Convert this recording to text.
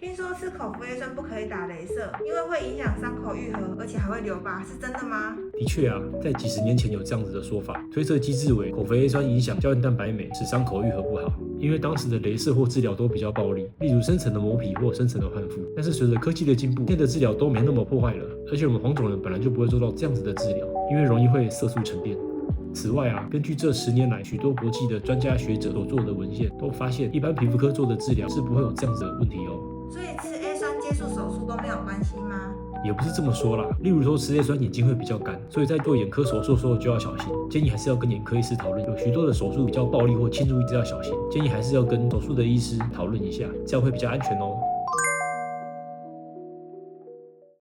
听说吃口服 A 酸不可以打雷射，因为会影响伤口愈合，而且还会留疤，是真的吗？的确啊，在几十年前有这样子的说法，推测机制为口服 A 酸影响胶原蛋白酶，使伤口愈合不好。因为当时的雷射或治疗都比较暴力，例如深层的磨皮或深层的换肤。但是随着科技的进步，现在的治疗都没那么破坏了，而且我们黄种人本来就不会做到这样子的治疗，因为容易会色素沉淀。此外啊，根据这10年来许多国际的专家学者所做的文献，都发现一般皮肤科做的治疗是不会有这样子的问题哦。所以吃 A 酸接触手术都没有关系吗？也不是这么说啦，例如说吃 A 酸眼睛会比较干，所以在做眼科手术的时候就要小心，建议还是要跟眼科医师讨论。有许多的手术比较暴力或侵入一直要小心，建议还是要跟手术的医师讨论一下，这样会比较安全哦。